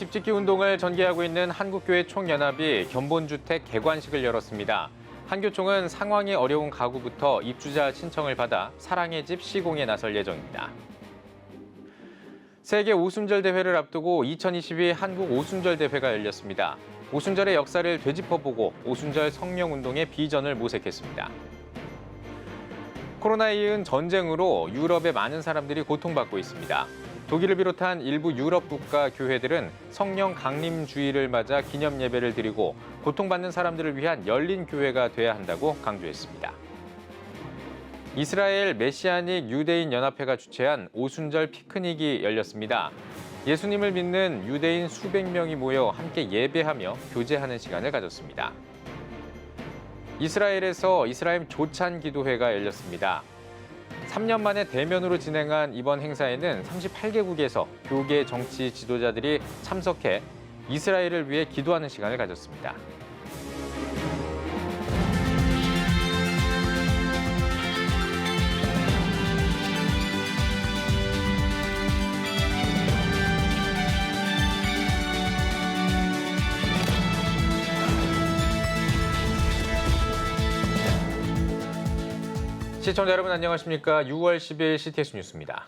집짓기 운동을 전개하고 있는 한국교회 총연합이 견본주택 개관식을 열었습니다. 한교총은 상황이 어려운 가구부터 입주자 신청을 받아 사랑의 집 시공에 나설 예정입니다. 세계 오순절 대회를 앞두고 2022 한국 오순절 대회가 열렸습니다. 오순절의 역사를 되짚어보고 오순절 성령운동의 비전을 모색했습니다. 코로나에 이은 전쟁으로 유럽의 많은 사람들이 고통받고 있습니다. 독일을 비롯한 일부 유럽 국가 교회들은 성령 강림주의를 맞아 기념 예배를 드리고 고통받는 사람들을 위한 열린 교회가 돼야 한다고 강조했습니다. 이스라엘 메시아닉 유대인 연합회가 주최한 오순절 피크닉이 열렸습니다. 예수님을 믿는 유대인 수백 명이 모여 함께 예배하며 교제하는 시간을 가졌습니다. 이스라엘에서 이스라엘 조찬 기도회가 열렸습니다. 3년 만에 대면으로 진행한 이번 행사에는 38개국에서 교계 정치 지도자들이 참석해 이스라엘을 위해 기도하는 시간을 가졌습니다. 시청자 여러분 안녕하십니까? 6월 10일 CTS 뉴스입니다.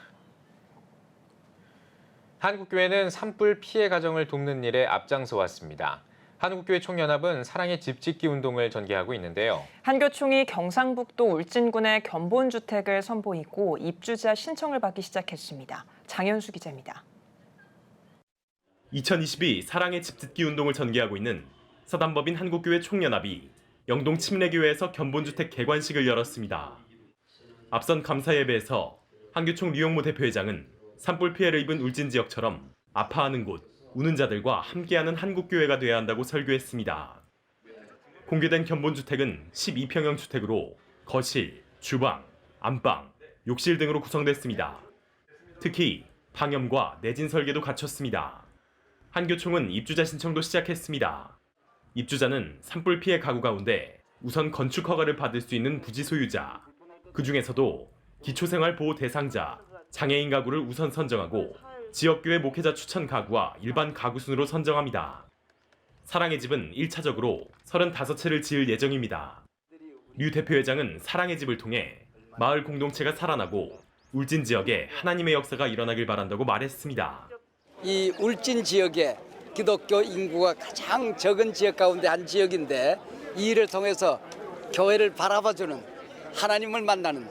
한국교회는 산불 피해 가정을 돕는 일에 앞장서 왔습니다. 한국교회 총연합은 사랑의 집짓기 운동을 전개하고 있는데요. 한교총이 경상북도 울진군의 견본주택을 선보이고 입주자 신청을 받기 시작했습니다. 장현수 기자입니다. 2022 사랑의 집짓기 운동을 전개하고 있는 사단법인 한국교회 총연합이 영동 침례교회에서 견본주택 개관식을 열었습니다. 앞선 감사 예배에서 한교총 류영모 대표회장은 산불 피해를 입은 울진 지역처럼 아파하는 곳, 우는 자들과 함께하는 한국교회가 돼야 한다고 설교했습니다. 공개된 견본주택은 12평형 주택으로 거실, 주방, 안방, 욕실 등으로 구성됐습니다. 특히 방염과 내진 설계도 갖췄습니다. 한교총은 입주자 신청도 시작했습니다. 입주자는 산불 피해 가구 가운데 우선 건축 허가를 받을 수 있는 부지 소유자, 그중에서도 기초생활보호 대상자, 장애인 가구를 우선 선정하고 지역교회 목회자 추천 가구와 일반 가구 순으로 선정합니다. 사랑의 집은 1차적으로 35채를 지을 예정입니다. 류 대표회장은 사랑의 집을 통해 마을 공동체가 살아나고 울진 지역에 하나님의 역사가 일어나길 바란다고 말했습니다. 이 울진 지역에 기독교 인구가 가장 적은 지역 가운데 한 지역인데 이 일을 통해서 교회를 바라봐주는 하나님을 만나는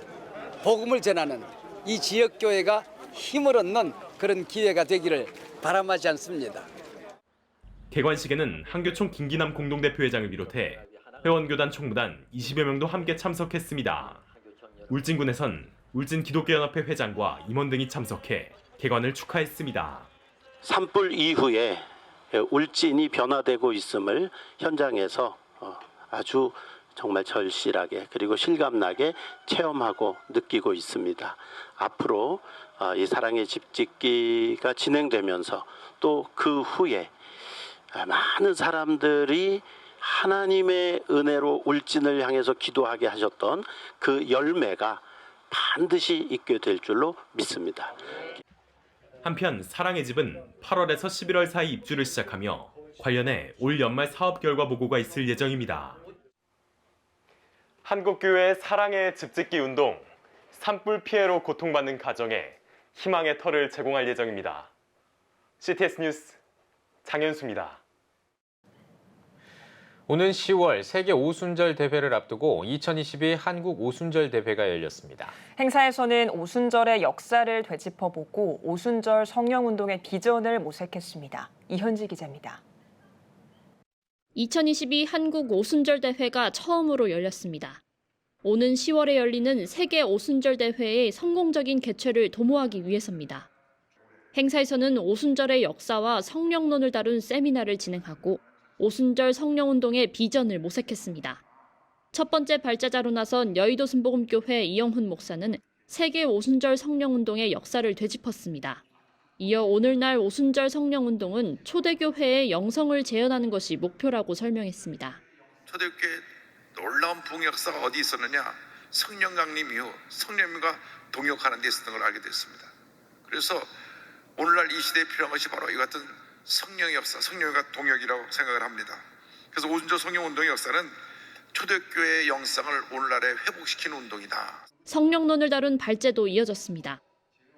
복음을 전하는 이 지역교회가 힘을 얻는 그런 기회가 되기를 바람하지 않습니다. 개관식에는 한교총 김기남 공동대표회장을 비롯해 회원교단 총무단 20여 명도 함께 참석했습니다. 울진군에선 울진기독교연합회 회장과 임원 등이 참석해 개관을 축하했습니다. 산불 이후에 울진이 변화되고 있음을 현장에서 아주 정말 절실하게 그리고 실감나게 체험하고 느끼고 있습니다. 앞으로 이 사랑의 집짓기가 진행되면서 또 그 후에 많은 사람들이 하나님의 은혜로 울진을 향해서 기도하게 하셨던 그 열매가 반드시 있게 될 줄로 믿습니다. 한편 사랑의 집은 8월에서 11월 사이 입주를 시작하며 관련해 올 연말 사업 결과 보고가 있을 예정입니다. 한국교회 사랑의 집짓기 운동, 산불 피해로 고통받는 가정에 희망의 터를 제공할 예정입니다. CTS 뉴스 장현수입니다. 오는 10월 세계 오순절 대회를 앞두고 2022 한국 오순절 대회가 열렸습니다. 행사에서는 오순절의 역사를 되짚어보고 오순절 성령운동의 비전을 모색했습니다. 이현지 기자입니다. 2022 한국 오순절 대회가 처음으로 열렸습니다. 오는 10월에 열리는 세계 오순절 대회의 성공적인 개최를 도모하기 위해서입니다. 행사에서는 오순절의 역사와 성령론을 다룬 세미나를 진행하고 오순절 성령운동의 비전을 모색했습니다. 첫 번째 발자자로 나선 여의도 순복음교회 이영훈 목사는 세계 오순절 성령운동의 역사를 되짚었습니다. 이어 오늘날 오순절 성령운동은 초대교회의 영성을 재현하는 것이 목표라고 설명했습니다. 초대교회에 놀라운 부흥 역사가 어디 있었느냐? 성령 강림 이후 성령님과 동역하는 데 있었던 걸 알게 됐습니다. 그래서 오늘날 이 시대에 필요한 것이 바로 이 같은 성령의 역사, 성령과 동역이라고 생각을 합니다. 그래서 오순절 성령운동의 역사는 초대교회의 영성을 오늘날에 회복시키는 운동이다. 성령론을 다룬 발제도 이어졌습니다.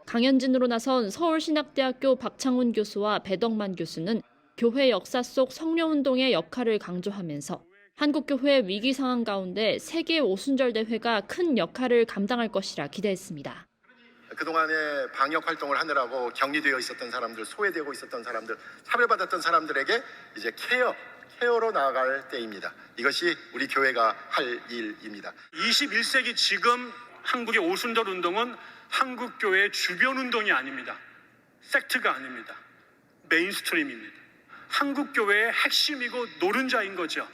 강연진으로 나선 서울신학대학교 박창훈 교수와 배덕만 교수는 교회 역사 속 성령운동의 역할을 강조하면서 한국교회 위기 상황 가운데 세계 오순절 대회가 큰 역할을 감당할 것이라 기대했습니다. 그동안에 방역 활동을 하느라고 격리되어 있었던 사람들, 소외되고 있었던 사람들, 차별받았던 사람들에게 이제 케어로 나아갈 때입니다. 이것이 우리 교회가 할 일입니다. 21세기 지금 한국의 오순절 운동은 한국 교회의 주변 운동이 아닙니다. 섹트가 아닙니다. 메인스트림입니다. 한국 교회의 핵심이고 노른자인 거죠.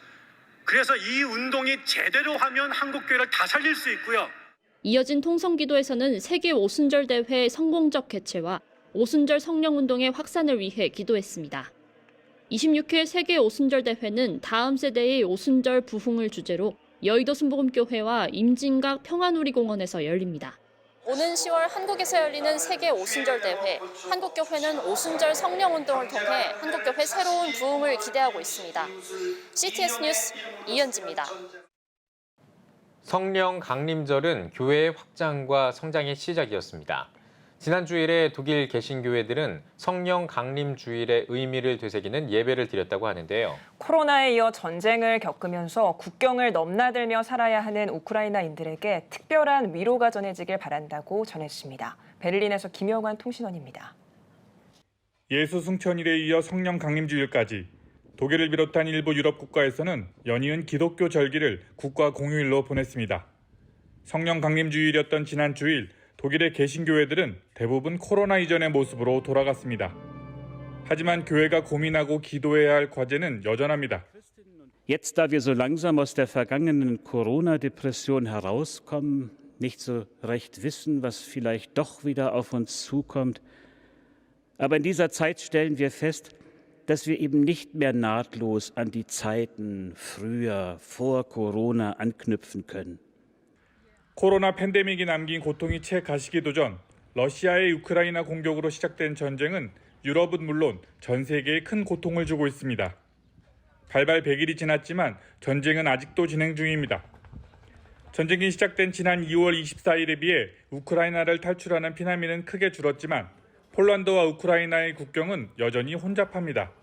그래서 이 운동이 제대로 하면 한국 교회를 다 살릴 수 있고요. 이어진 통성기도에서는 세계 오순절 대회 성공적 개최와 오순절 성령운동의 확산을 위해 기도했습니다. 26회 세계 오순절 대회는 다음 세대의 오순절 부흥을 주제로 여의도 순복음교회와 임진각 평안우리공원에서 열립니다. 오는 10월 한국에서 열리는 세계 오순절 대회, 한국교회는 오순절 성령운동을 통해 한국교회 새로운 부흥을 기대하고 있습니다. CTS 뉴스 이현지입니다. 성령 강림절은 교회의 확장과 성장의 시작이었습니다. 지난 주일에 독일 개신교회들은 성령 강림 주일의 의미를 되새기는 예배를 드렸다고 하는데요. 코로나에 이어 전쟁을 겪으면서 국경을 넘나들며 살아야 하는 우크라이나인들에게 특별한 위로가 전해지길 바란다고 전했습니다. 베를린에서 김영환 통신원입니다. 예수 승천일에 이어 성령 강림주일까지 독일을 비롯한 일부 유럽 국가에서는 연이은 기독교 절기를 국가 공휴일로 보냈습니다. 성령 강림주일이었던 지난 주일 독일의 개신교회들은 대부분 코로나 이전의 모습으로 돌아갔습니다. 하지만 교회가 고민하고 기도해야 할 과제는 여전합니다. Jetzt, da wir so langsam aus der vergangenen Corona-Depression herauskommen, nicht so recht wissen, was vielleicht doch wieder auf uns zukommt, aber in dieser Zeit stellen wir fest, dass wir eben nicht mehr nahtlos an die Zeiten früher, vor Corona anknüpfen können. 코로나 팬데믹이 남긴 고통이 채 가시기도 전 러시아의 우크라이나 공격으로 시작된 전쟁은 유럽은 물론 전 세계에 큰 고통을 주고 있습니다. 발발 100일이 지났지만 전쟁은 아직도 진행 중입니다. 전쟁이 시작된 지난 2월 24일에 비해 우크라이나를 탈출하는 피난민은 크게 줄었지만 폴란드와 우크라이나의 국경은 여전히 혼잡합니다.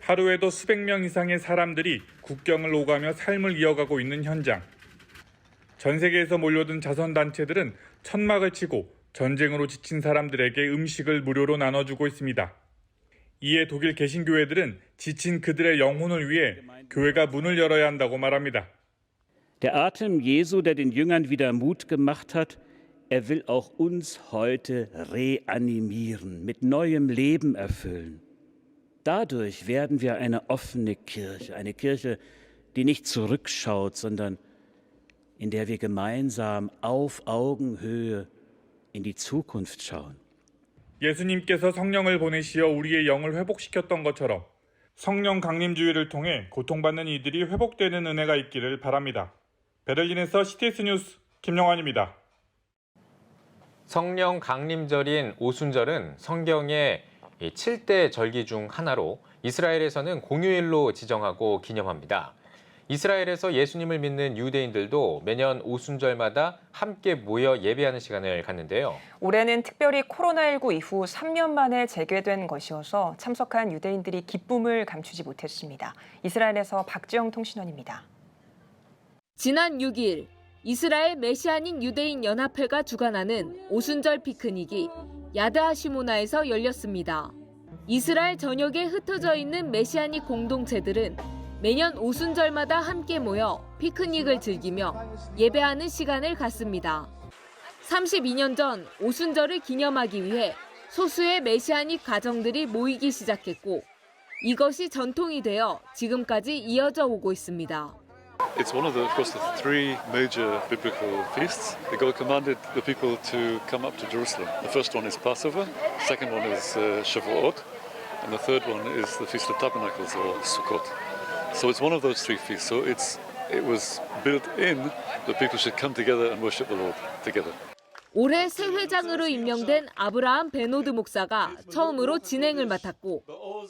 하루에도 수백 명 이상의 사람들이 국경을 오가며 삶을 이어가고 있는 현장. 전 세계에서 몰려든 자선단체들은 천막을 치고 전쟁으로 지친 사람들에게 음식을 무료로 나눠주고 있습니다. 이에 독일 개신교회들은 지친 그들의 영혼을 위해 교회가 문을 열어야 한다고 말합니다. Der Atem Jesu, der den Jüngern wieder Mut gemacht hat, er will auch uns heute reanimieren, mit neuem Leben erfüllen. Dadurch werden wir eine offene Kirche, die nicht zurückschaut, sondern in der wir gemeinsam auf Augenhöhe in die Zukunft schauen. 예수님께서 성령을 보내시어 우리의 영을 회복시켰던 것처럼 성령 강림주의를 통해 고통받는 이들이 회복되는 은혜가 있기를 바랍니다. 베를린에서 CTS 뉴스 김영환입니다. 성령 강림절인 오순절은 성경의 7대 절기 중 하나로 이스라엘에서는 공휴일로 지정하고 기념합니다. 이스라엘에서 예수님을 믿는 유대인들도 매년 오순절마다 함께 모여 예배하는 시간을 갖는데요. 올해는 특별히 코로나19 이후 3년 만에 재개된 것이어서 참석한 유대인들이 기쁨을 감추지 못했습니다. 이스라엘에서 박지영 통신원입니다. 지난 6일 이스라엘 메시아닉 유대인 연합회가 주관하는 오순절 피크닉이 야드하시모나에서 열렸습니다. 이스라엘 전역에 흩어져 있는 메시아닉 공동체들은 매년 오순절마다 함께 모여 피크닉을 즐기며 예배하는 시간을 갖습니다. 32년 전 오순절을 기념하기 위해 소수의 메시아닉 가정들이 모이기 시작했고 이것이 전통이 되어 지금까지 이어져 오고 있습니다. It's one of the three major biblical feasts. God commanded the people to come up to Jerusalem. The first one is Passover, the second one is Shavuot, and the third one is the Feast of Tabernacles or Sukkot. So it's one of those three feasts. So it was built in that people should come together and worship the Lord together. 올해 새 회장으로 임명된 아브라함 베노드 목사가 처음으로 진행을 맡았고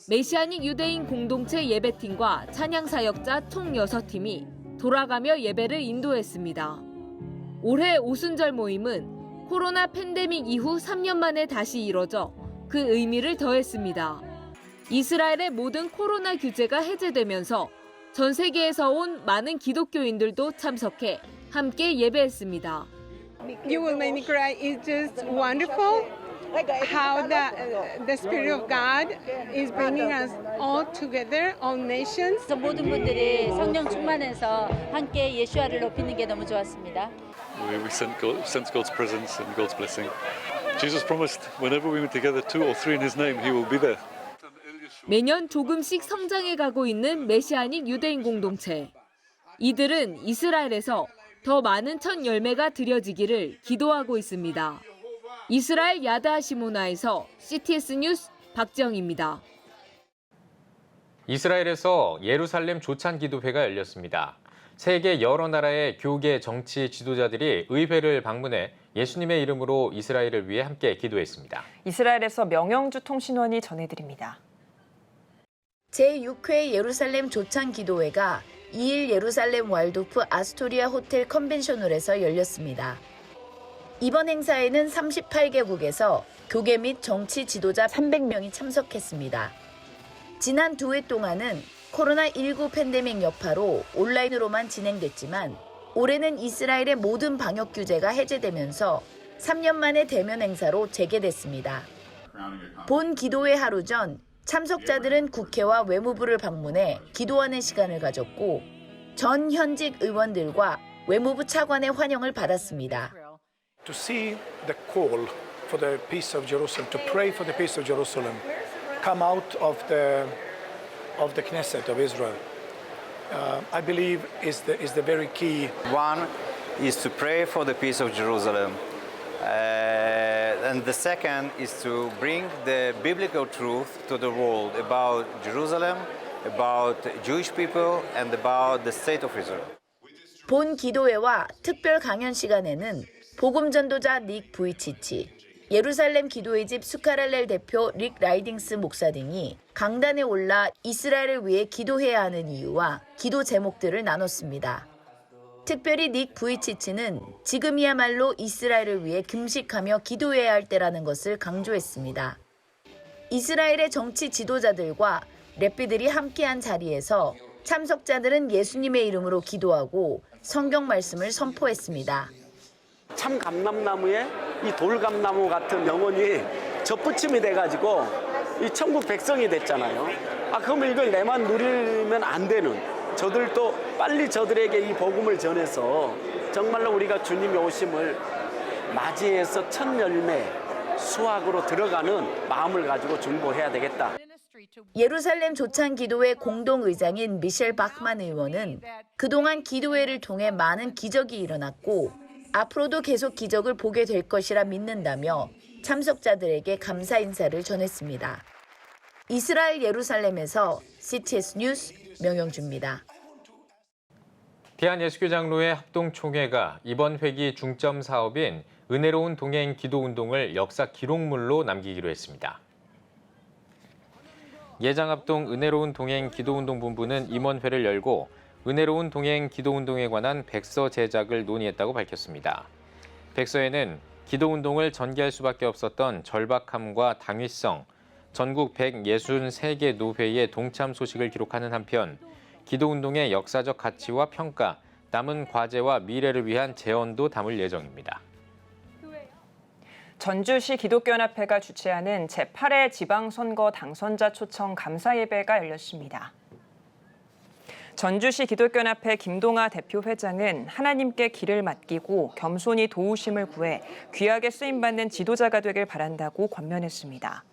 메시아닉 유대인 공동체 예배팀과 찬양사역자 총 6팀이 돌아가며 예배를 인도했습니다. 올해 오순절 모임은 코로나 팬데믹 이후 3년 만에 다시 이뤄져 그 의미를 더했습니다. 이스라엘의 모든 코로나 규제가 해제되면서 전 세계에서 온 많은 기독교인들도 참석해 함께 예배했습니다. You will make me cry. It's just wonderful how the Spirit of God is bringing us all together, all nations. 모든 분들이 성령 충만해서 함께 예수와를 높이는 게 너무 좋았습니다. We sense God's presence and God's blessing. Jesus promised whenever we meet together, 2 or 3 in His name, He will be there. 매년 조금씩 성장해 가고 있는 메시아닉 유대인 공동체. 이들은 이스라엘에서 더 많은 첫 열매가 드려지기를 기도하고 있습니다. 이스라엘 야드하시모나에서 CTS 뉴스 박지영입니다. 이스라엘에서 예루살렘 조찬 기도회가 열렸습니다. 세계 여러 나라의 교계 정치 지도자들이 의회를 방문해 예수님의 이름으로 이스라엘을 위해 함께 기도했습니다. 이스라엘에서 명영주 통신원이 전해드립니다. 제6회 예루살렘 조찬 기도회가 2일 예루살렘 왈도프 아스토리아 호텔 컨벤션홀에서 열렸습니다. 이번 행사에는 38개국에서 교계 및 정치 지도자 300명이 참석했습니다. 지난 2회 동안은 코로나19 팬데믹 여파로 온라인으로만 진행됐지만 올해는 이스라엘의 모든 방역 규제가 해제되면서 3년 만에 대면 행사로 재개됐습니다. 본 기도회 하루 전 참석자들은 국회와 외무부를 방문해 기도하는 시간을 가졌고 전 현직 의원들과 외무부 차관의 환영을 받았습니다. To see the call for the peace of Jerusalem, to pray for the peace of Jerusalem, come out of the Knesset of Israel, I believe is the very key. One is to pray for the peace of Jerusalem. And the second is to bring the biblical truth to the world about Jerusalem, about Jewish people, and about the state of Israel. 본 기도회와 특별 강연 시간에는 복음 전도자 닉 부이치치, 예루살렘 기도회 집 수카랄렐 대표 릭 라이딩스 목사 등이 강단에 올라 이스라엘을 위해 기도해야 하는 이유와 기도 제목들을 나눴습니다. 특별히 닉 부이치치는 지금이야말로 이스라엘을 위해 금식하며 기도해야 할 때라는 것을 강조했습니다. 이스라엘의 정치 지도자들과 랩비들이 함께한 자리에서 참석자들은 예수님의 이름으로 기도하고 성경 말씀을 선포했습니다. 참 감람나무에 이 돌감나무 같은 영혼이 접붙임이 돼가지고 이 천국 백성이 됐잖아요. 그러면 이걸 내만 누리면 안 되는, 저들도 빨리 저들에게 이 복음을 전해서 정말로 우리가 주님의 오심을 맞이해서 첫 열매 수확으로 들어가는 마음을 가지고 중보해야 되겠다. 예루살렘 조찬 기도회 공동의장인 미셸 바흐만 의원은 그동안 기도회를 통해 많은 기적이 일어났고 앞으로도 계속 기적을 보게 될 것이라 믿는다며 참석자들에게 감사 인사를 전했습니다. 이스라엘 예루살렘에서 CTS 뉴스 명영주입니다. 대한예수교장로회 합동총회가 이번 회기 중점 사업인 은혜로운 동행 기도운동을 역사 기록물로 남기기로 했습니다. 예장합동 은혜로운 동행 기도운동 본부는 임원회를 열고 은혜로운 동행 기도운동에 관한 백서 제작을 논의했다고 밝혔습니다. 백서에는 기도운동을 전개할 수밖에 없었던 절박함과 당위성, 전국 163개 노회의 동참 소식을 기록하는 한편 기도운동의 역사적 가치와 평가, 남은 과제와 미래를 위한 제언도 담을 예정입니다. 전주시 기독교연합회가 주최하는 제8회 지방선거 당선자 초청 감사예배가 열렸습니다. 전주시 기독교연합회 김동아 대표 회장은 하나님께 길을 맡기고 겸손히 도우심을 구해 귀하게 쓰임받는 지도자가 되길 바란다고 권면했습니다.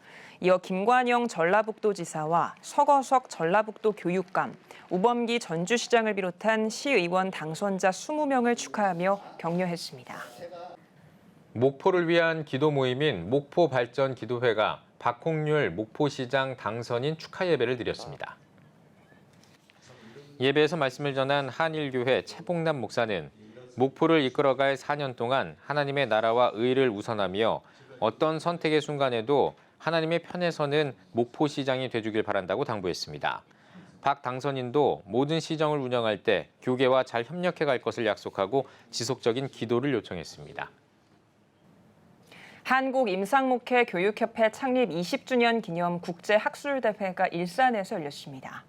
이어 김관영 전라북도지사와 서거석 전라북도 교육감, 우범기 전주시장을 비롯한 시의원 당선자 20명을 축하하며 격려했습니다. 목포를 위한 기도 모임인 목포발전기도회가 박홍률 목포시장 당선인 축하 예배를 드렸습니다. 예배에서 말씀을 전한 한일교회 최봉남 목사는 목포를 이끌어갈 4년 동안 하나님의 나라와 의를 우선하며 어떤 선택의 순간에도 하나님의 편에 서는 목포시장이 돼주길 바란다고 당부했습니다. 박 당선인도 모든 시정을 운영할 때 교계와 잘 협력해 갈 것을 약속하고 지속적인 기도를 요청했습니다. 한국임상목회 교육협회 창립 20주년 기념 국제학술대회가 일산에서 열렸습니다.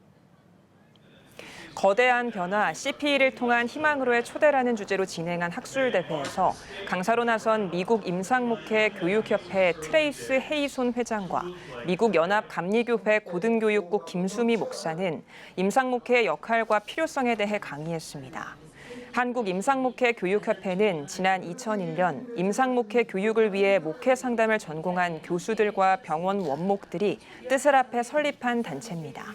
거대한 변화, CPE를 통한 희망으로의 초대라는 주제로 진행한 학술대회에서 강사로 나선 미국 임상목회 교육협회 트레이스 헤이손 회장과 미국 연합감리교회 고등교육국 김수미 목사는 임상목회의 역할과 필요성에 대해 강의했습니다. 한국임상목회 교육협회는 지난 2001년 임상목회 교육을 위해 목회 상담을 전공한 교수들과 병원 원목들이 뜻을 합해 설립한 단체입니다.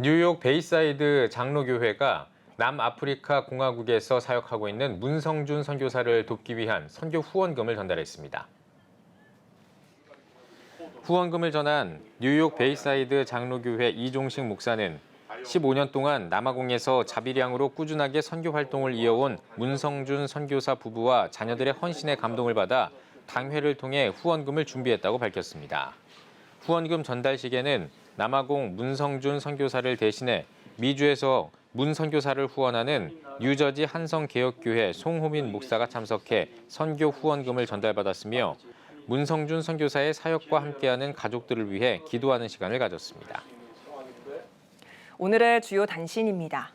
뉴욕 베이사이드 장로교회가 남아프리카 공화국에서 사역하고 있는 문성준 선교사를 돕기 위한 선교 후원금을 전달했습니다. 후원금을 전한 뉴욕 베이사이드 장로교회 이종식 목사는 15년 동안 남아공에서 자비량으로 꾸준하게 선교 활동을 이어온 문성준 선교사 부부와 자녀들의 헌신에 감동을 받아 당회를 통해 후원금을 준비했다고 밝혔습니다. 후원금 전달식에는 남아공 문성준 선교사를 대신해 미주에서 문 선교사를 후원하는 뉴저지 한성개혁교회 송호민 목사가 참석해 선교 후원금을 전달받았으며 문성준 선교사의 사역과 함께하는 가족들을 위해 기도하는 시간을 가졌습니다. 오늘의 주요 단신입니다.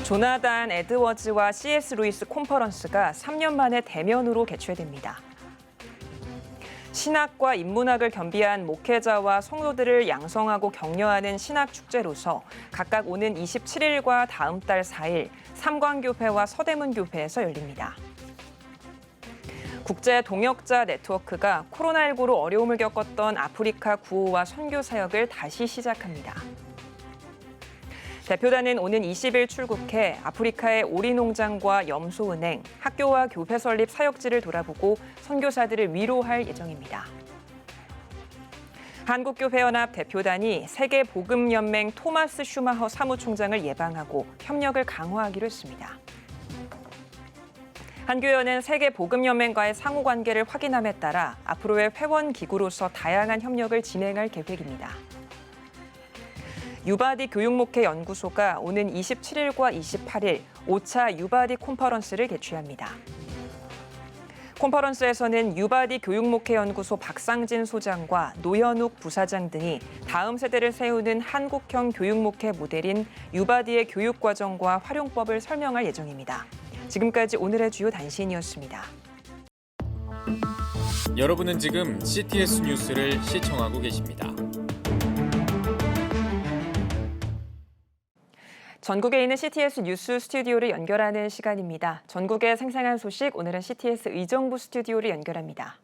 조나단 에드워즈와 C.S. 루이스 콘퍼런스가 3년 만에 대면으로 개최됩니다. 신학과 인문학을 겸비한 목회자와 성도들을 양성하고 격려하는 신학축제로서 각각 오는 27일과 다음 달 4일 삼광교회와 서대문교회에서 열립니다. 국제동역자 네트워크가 코로나19로 어려움을 겪었던 아프리카 구호와 선교 사역을 다시 시작합니다. 대표단은 오는 20일 출국해 아프리카의 오리농장과 염소은행, 학교와 교회 설립 사역지를 돌아보고 선교사들을 위로할 예정입니다. 한국교회연합 대표단이 세계복음연맹 토마스 슈마허 사무총장을 예방하고 협력을 강화하기로 했습니다. 한교연은 세계복음연맹과의 상호관계를 확인함에 따라 앞으로의 회원기구로서 다양한 협력을 진행할 계획입니다. 유바디 교육목회 연구소가 오는 27일과 28일 5차 유바디 콘퍼런스를 개최합니다. 콘퍼런스에서는 유바디 교육목회 연구소 박상진 소장과 노현욱 부사장 등이 다음 세대를 세우는 한국형 교육목회 모델인 유바디의 교육 과정과 활용법을 설명할 예정입니다. 지금까지 오늘의 주요 단신이었습니다. 여러분은 지금 CTS 뉴스를 시청하고 계십니다. 전국에 있는 CTS 뉴스 스튜디오를 연결하는 시간입니다. 전국의 생생한 소식, 오늘은 CTS 의정부 스튜디오를 연결합니다.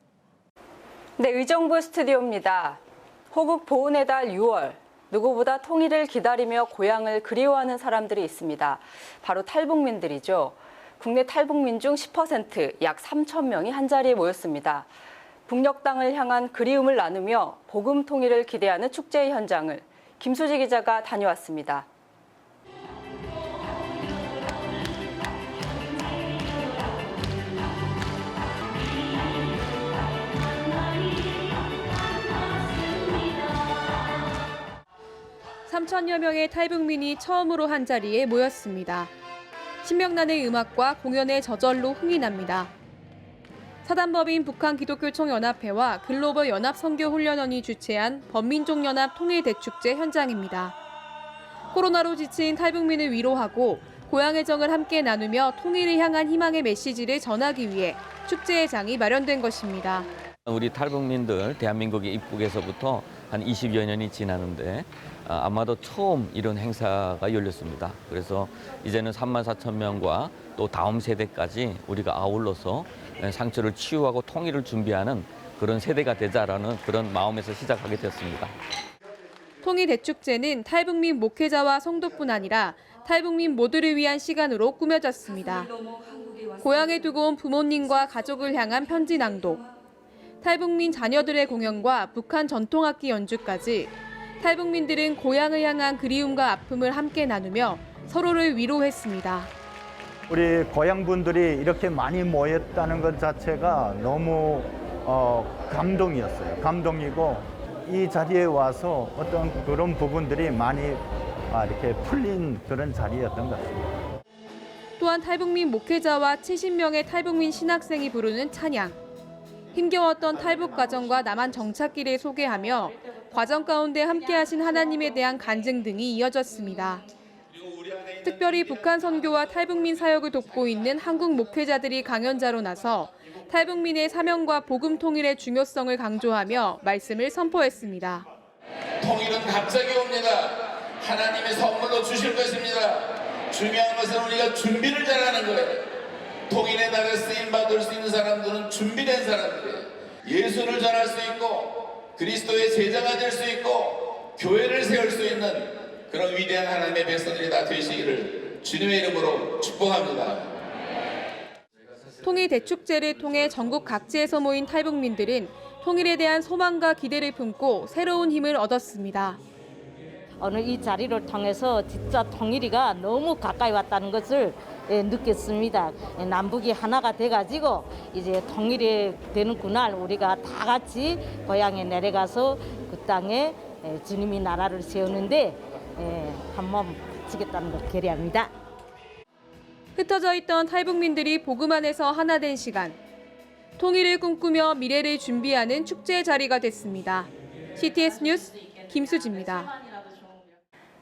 네, 의정부 스튜디오입니다. 호국 보훈의 달 6월, 누구보다 통일을 기다리며 고향을 그리워하는 사람들이 있습니다. 바로 탈북민들이죠. 국내 탈북민 중 10%, 약 3천 명이 한자리에 모였습니다. 북녘 땅을 향한 그리움을 나누며 복음 통일을 기대하는 축제의 현장을 김수지 기자가 다녀왔습니다. (3천여) 명의 탈북민이 처음으로 한자리에 모였습니다. 신명란의 음악과 공연에 저절로 흥이 납니다. 사단법인 북한기독교총연합회와 글로벌 연합선교훈련원이 주최한 범민족연합 통일대축제 현장입니다. 코로나로 지친 탈북민을 위로하고 고향의 정을 함께 나누며 통일을 향한 희망의 메시지를 전하기 위해 축제의 장이 마련된 것입니다. 우리 탈북민들 대한민국에 입국에서부터 한 20여 년이 지나는데 아마도 처음 이런 행사가 열렸습니다. 그래서 이제는 34,000명과 또 다음 세대까지 우리가 아울러서 상처를 치유하고 통일을 준비하는 그런 세대가 되자라는 그런 마음에서 시작하게 됐습니다. 통일대축제는 탈북민 목회자와 성도뿐 아니라 탈북민 모두를 위한 시간으로 꾸며졌습니다. 고향에 두고 온 부모님과 가족을 향한 편지 낭독, 탈북민 자녀들의 공연과 북한 전통악기 연주까지 탈북민들은 고향을 향한 그리움과 아픔을 함께 나누며 서로를 위로했습니다. 우리 고향 분들이 이렇게 많이 모였다는 것 자체가 너무 감동이었어요. 감동이고 이 자리에 와서 어떤 그런 부분들이 많이 이렇게 풀린 그런 자리였던 것 같습니다. 또한 탈북민 목회자와 70명의 탈북민 신학생이 부르는 찬양. 힘겨웠던 탈북 과정과 남한 정착기를 소개하며 과정 가운데 함께하신 하나님에 대한 간증 등이 이어졌습니다. 특별히 북한 선교와 탈북민 사역을 돕고 있는 한국 목회자들이 강연자로 나서 탈북민의 사명과 복음 통일의 중요성을 강조하며 말씀을 선포했습니다. 통일은 갑자기 옵니다. 하나님의 선물로 주실 것입니다. 중요한 것은 우리가 준비를 잘하는 거예요. 통일의 날에 쓰임받을 수 있는 사람들은 준비된 사람들이에요. 예수를 전할 수 있고 그리스도의 제자가 될 수 있고 교회를 세울 수 있는 그런 위대한 하나님의 백성들이 다 되시기를 주님의 이름으로 축복합니다. 통일 대축제를 통해 전국 각지에서 모인 탈북민들은 통일에 대한 소망과 기대를 품고 새로운 힘을 얻었습니다. 오늘 이 자리를 통해서 진짜 통일이가 너무 가까이 왔다는 것을 느꼈습니다. 남북이 하나가 돼가지고 이제 통일이 되는 그날 우리가 다 같이 고향에 내려가서 그 땅에 주님이 나라를 세우는데 한몸 바치겠다는 걸 결의합니다. 흩어져 있던 탈북민들이 복음 안에서 하나 된 시간. 통일을 꿈꾸며 미래를 준비하는 축제의 자리가 됐습니다. CTS 뉴스 김수지입니다.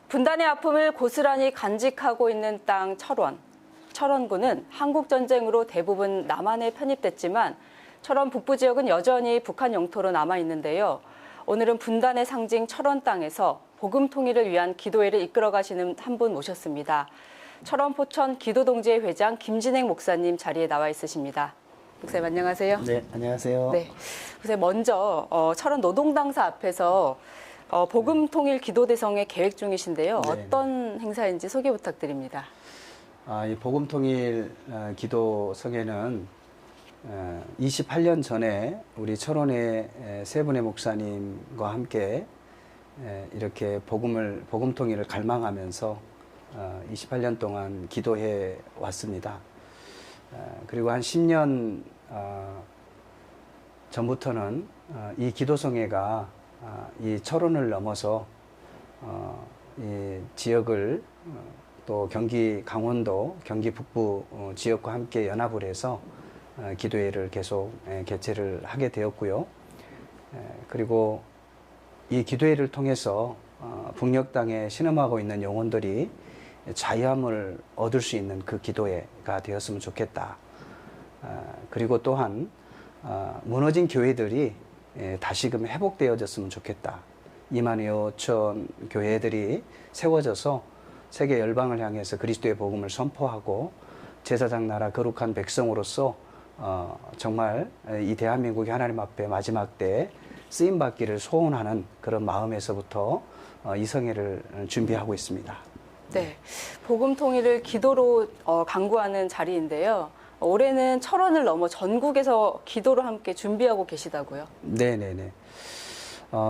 분단의 아픔을 고스란히 간직하고 있는 땅 철원. 철원군은 한국전쟁으로 대부분 남한에 편입됐지만 철원 북부 지역은 여전히 북한 영토로 남아있는데요. 오늘은 분단의 상징 철원 땅에서 복음 통일을 위한 기도회를 이끌어 가시는 한 분 모셨습니다. 철원 포천 기도동지회 회장 김진행 목사님 자리에 나와 있으십니다. 목사님 안녕하세요. 네, 안녕하세요. 네, 목사님 먼저 철원 노동당사 앞에서 복음 통일 기도대성회 계획 중이신데요. 네. 어떤 행사인지 소개 부탁드립니다. 이 복음 통일 기도성회는 28년 전에 우리 철원의 세 분의 목사님과 함께 이렇게 복음 통일을 갈망하면서 28년 동안 기도해 왔습니다. 그리고 한 10년 전부터는 이 기도성회가 이 철원을 넘어서 이 지역을 또 경기 강원도, 경기 북부 지역과 함께 연합을 해서 기도회를 계속 개최를 하게 되었고요. 그리고 이 기도회를 통해서 북녘 땅에 신음하고 있는 영혼들이 자유함을 얻을 수 있는 그 기도회가 되었으면 좋겠다. 그리고 또한 무너진 교회들이 다시금 회복되어졌으면 좋겠다. 2만 5천 교회들이 세워져서 세계 열방을 향해서 그리스도의 복음을 선포하고 제사장 나라 거룩한 백성으로서 정말 이 대한민국이 하나님 앞에 마지막 때 쓰임받기를 소원하는 그런 마음에서부터 이 성회를 준비하고 있습니다. 네, 복음 통일을 기도로 강구하는 자리인데요. 올해는 철원을 넘어 전국에서 기도로 함께 준비하고 계시다고요? 네네네.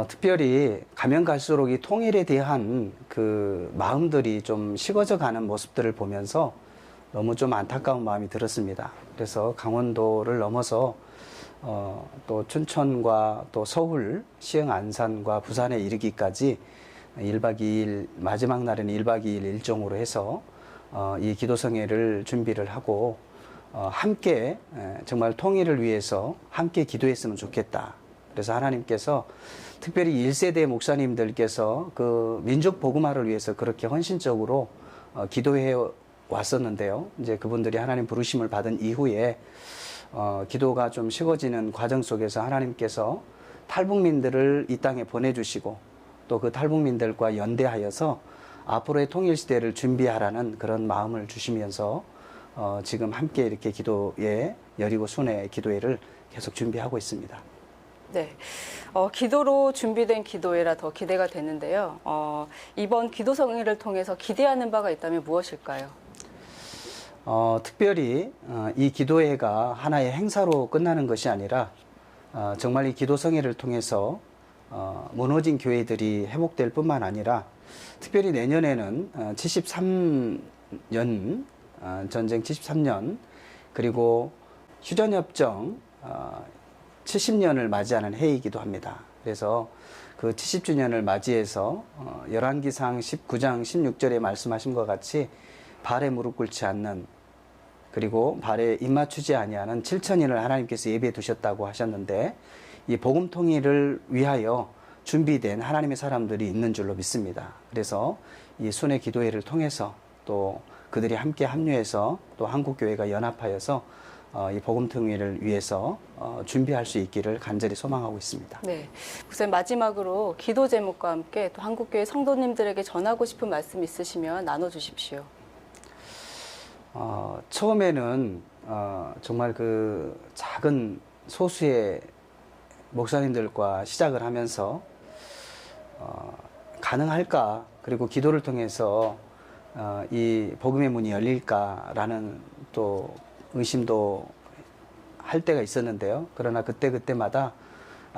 특별히 가면 갈수록 이 통일에 대한 그 마음들이 좀 식어져 가는 모습들을 보면서 너무 좀 안타까운 마음이 들었습니다. 그래서 강원도를 넘어서 또 춘천과 또 서울, 시흥, 안산과 부산에 이르기까지 1박 2일, 마지막 날에는 1박 2일 일정으로 해서 이 기도성회를 준비를 하고 함께 정말 통일을 위해서 함께 기도했으면 좋겠다. 그래서 하나님께서 특별히 1세대 목사님들께서 그 민족 복음화를 위해서 그렇게 헌신적으로 기도해 왔었는데요. 이제 그분들이 하나님 부르심을 받은 이후에 기도가 좀 식어지는 과정 속에서 하나님께서 탈북민들을 이 땅에 보내주시고 또 그 탈북민들과 연대하여서 앞으로의 통일 시대를 준비하라는 그런 마음을 주시면서 지금 함께 이렇게 기도회, 여리고 순회 기도회를 계속 준비하고 있습니다. 네, 기도로 준비된 기도회라 더 기대가 되는데요. 이번 기도성회를 통해서 기대하는 바가 있다면 무엇일까요? 특별히 이 기도회가 하나의 행사로 끝나는 것이 아니라 정말 이 기도성회를 통해서 무너진 교회들이 회복될 뿐만 아니라 특별히 내년에는 73년 전쟁 73년 그리고 휴전협정 70년을 맞이하는 해이기도 합니다. 그래서 그 70주년을 맞이해서 열왕기상 19장 16절에 말씀하신 것 같이 발에 무릎 꿇지 않는 그리고 발에 입맞추지 아니하는 7천인을 하나님께서 예비해 두셨다고 하셨는데 이 복음 통일을 위하여 준비된 하나님의 사람들이 있는 줄로 믿습니다. 그래서 이 순회 기도회를 통해서 또 그들이 함께 합류해서 또 한국교회가 연합하여서 이 복음 통일을 위해서 준비할 수 있기를 간절히 소망하고 있습니다. 네, 우선 마지막으로 기도 제목과 함께 또 한국교회 성도님들에게 전하고 싶은 말씀 있으시면 나눠주십시오. 처음에는 정말 그 작은 소수의 목사님들과 시작을 하면서 가능할까 그리고 기도를 통해서 이 복음의 문이 열릴까라는 또 의심도 할 때가 있었는데요. 그러나 그때마다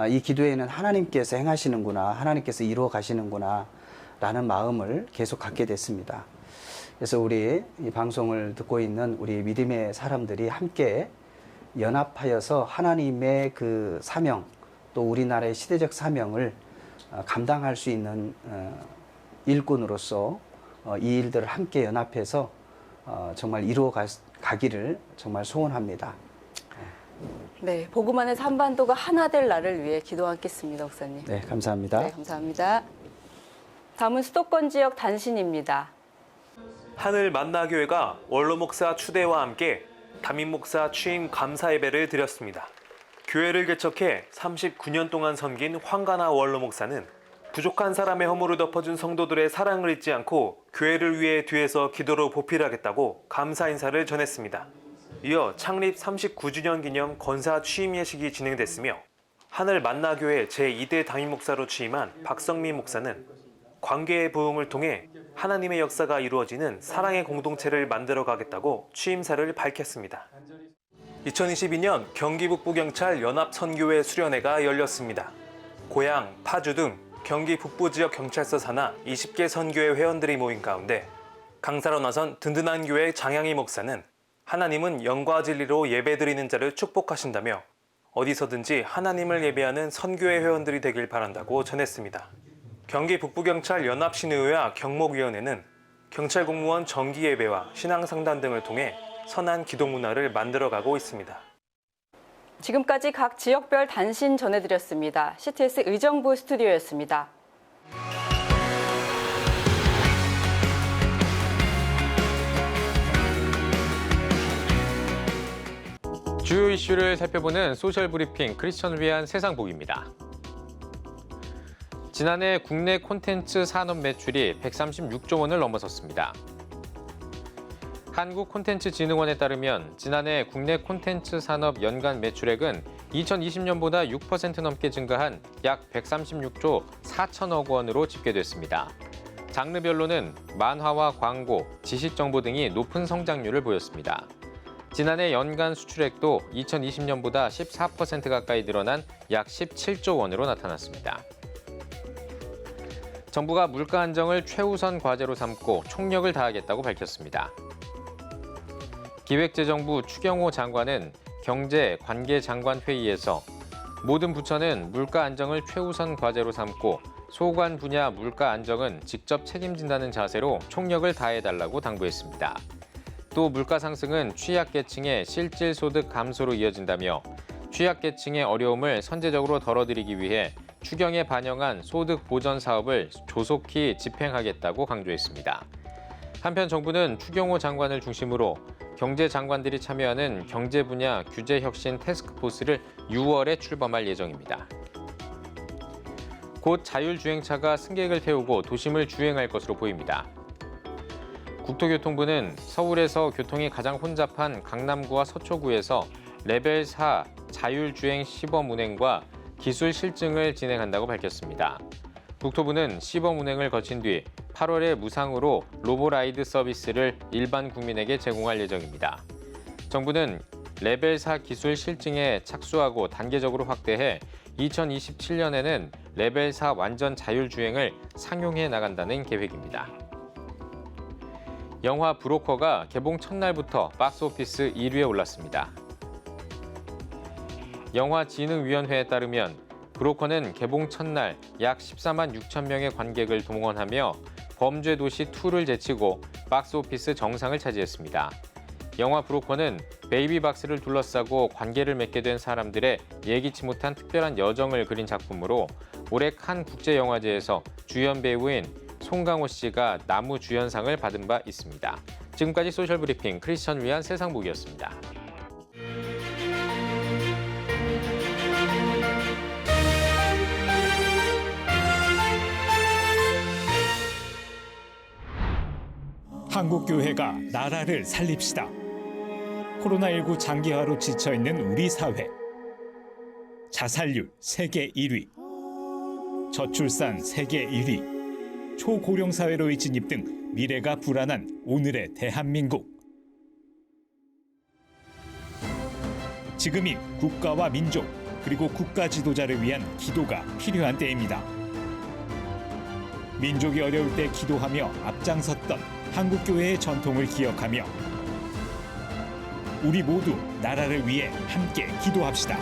이 기도에는 하나님께서 행하시는구나, 하나님께서 이루어 가시는구나 라는 마음을 계속 갖게 됐습니다. 그래서 우리 이 방송을 듣고 있는 우리 믿음의 사람들이 함께 연합하여서 하나님의 그 사명, 또 우리나라의 시대적 사명을 감당할 수 있는 일꾼으로서 이 일들을 함께 연합해서 정말 이루어 가기를 정말 소원합니다. 네, 복음 안에서 한반도가 하나 될 날을 위해 기도하겠습니다, 목사님. 네, 감사합니다. 네, 감사합니다. 다음은 수도권 지역 단신입니다. 하늘 만나교회가 원로 목사 추대와 함께 담임 목사 취임 감사 예배를 드렸습니다. 교회를 개척해 39년 동안 섬긴 황가나 원로 목사는 부족한 사람의 허물을 덮어준 성도들의 사랑을 잊지 않고 교회를 위해 뒤에서 기도로 보필하겠다고 감사 인사를 전했습니다. 이어 창립 39주년 기념 권사 취임 예식이 진행됐으며 하늘 만나교회 제2대 담임 목사로 취임한 박성민 목사는 관계의 부흥을 통해 하나님의 역사가 이루어지는 사랑의 공동체를 만들어 가겠다고 취임사를 밝혔습니다. 2022년 경기 북부경찰 연합선교회 수련회가 열렸습니다. 고양, 파주 등 경기 북부 지역 경찰서 산하 20개 선교회 회원들이 모인 가운데 강사로 나선 든든한 교회 장양희 목사는 하나님은 영과 진리로 예배드리는 자를 축복하신다며 어디서든지 하나님을 예배하는 선교회 회원들이 되길 바란다고 전했습니다. 경기 북부경찰 연합신의회와 경목위원회는 경찰 공무원 정기 예배와 신앙상담 등을 통해 선한 기도 문화를 만들어가고 있습니다. 지금까지 각 지역별 단신 전해드렸습니다. CTS 의정부 스튜디오였습니다. 주요 이슈를 살펴보는 소셜 브리핑 크리스천을 위한 세상복입니다. 지난해 국내 콘텐츠 산업 매출이 136조 원을 넘어섰습니다. 한국콘텐츠진흥원에 따르면 지난해 국내 콘텐츠 산업 연간 매출액은 2020년보다 6% 넘게 증가한 약 136조 4천억 원으로 집계됐습니다. 장르별로는 만화와 광고, 지식정보 등이 높은 성장률을 보였습니다. 지난해 연간 수출액도 2020년보다 14% 가까이 늘어난 약 17조 원으로 나타났습니다. 정부가 물가 안정을 최우선 과제로 삼고 총력을 다하겠다고 밝혔습니다. 기획재정부 추경호 장관은 경제관계장관회의에서 모든 부처는 물가 안정을 최우선 과제로 삼고 소관 분야 물가 안정은 직접 책임진다는 자세로 총력을 다해달라고 당부했습니다. 또 물가 상승은 취약계층의 실질소득 감소로 이어진다며 취약계층의 어려움을 선제적으로 덜어드리기 위해 추경에 반영한 소득 보전 사업을 조속히 집행하겠다고 강조했습니다. 한편 정부는 추경호 장관을 중심으로 경제장관들이 참여하는 경제 분야 규제 혁신 태스크포스를 6월에 출범할 예정입니다. 곧 자율주행차가 승객을 태우고 도심을 주행할 것으로 보입니다. 국토교통부는 서울에서 교통이 가장 혼잡한 강남구와 서초구에서 레벨 4 자율주행 시범 운행과 기술 실증을 진행한다고 밝혔습니다. 국토부는 시범 운행을 거친 뒤 8월에 무상으로 로보라이드 서비스를 일반 국민에게 제공할 예정입니다. 정부는 레벨 4 기술 실증에 착수하고 단계적으로 확대해 2027년에는 레벨 4 완전 자율주행을 상용해 나간다는 계획입니다. 영화 브로커가 개봉 첫날부터 박스오피스 1위에 올랐습니다. 영화진흥위원회에 따르면 브로커는 개봉 첫날 약 14만 6천 명의 관객을 동원하며 범죄도시 2를 제치고 박스오피스 정상을 차지했습니다. 영화 브로커는 베이비박스를 둘러싸고 관계를 맺게 된 사람들의 예기치 못한 특별한 여정을 그린 작품으로 올해 칸 국제영화제에서 주연 배우인 송강호 씨가 남우주연상을 받은 바 있습니다. 지금까지 소셜브리핑 크리스천 위한 세상보기였습니다. 한국교회가 나라를 살립시다. 코로나19 장기화로 지쳐있는 우리 사회. 자살률 세계 1위. 저출산 세계 1위. 초고령 사회로의 진입 등 미래가 불안한 오늘의 대한민국. 지금이 국가와 민족 그리고 국가 지도자를 위한 기도가 필요한 때입니다. 민족이 어려울 때 기도하며 앞장섰던 한국교회의 전통을 기억하며 우리 모두 나라를 위해 함께 기도합시다.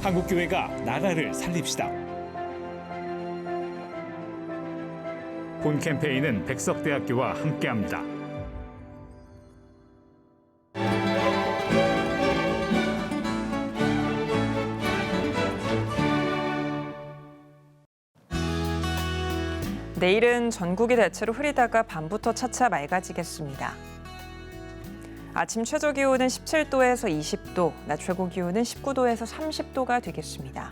한국교회가 나라를 살립시다. 본 캠페인은 백석대학교와 함께합니다. 내일은 전국이 대체로 흐리다가 밤부터 차차 맑아지겠습니다. 아침 최저기온은 17도에서 20도, 낮 최고기온은 19도에서 30도가 되겠습니다.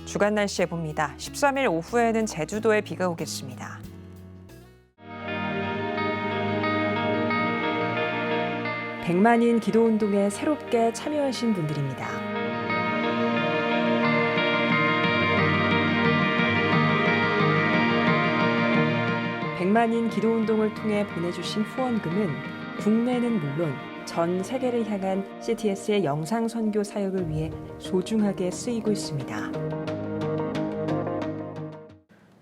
주간 날씨 해봅니다. 13일 오후에는 제주도에 비가 오겠습니다. 백만인 기도운동에 새롭게 참여하신 분들입니다. 백만인 기도운동을 통해 보내주신 후원금은 국내는 물론 전 세계를 향한 CTS의 영상 선교 사역을 위해 소중하게 쓰이고 있습니다.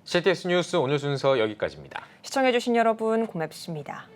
CTS 뉴스 오늘 순서 여기까지입니다. 시청해주신 여러분 고맙습니다.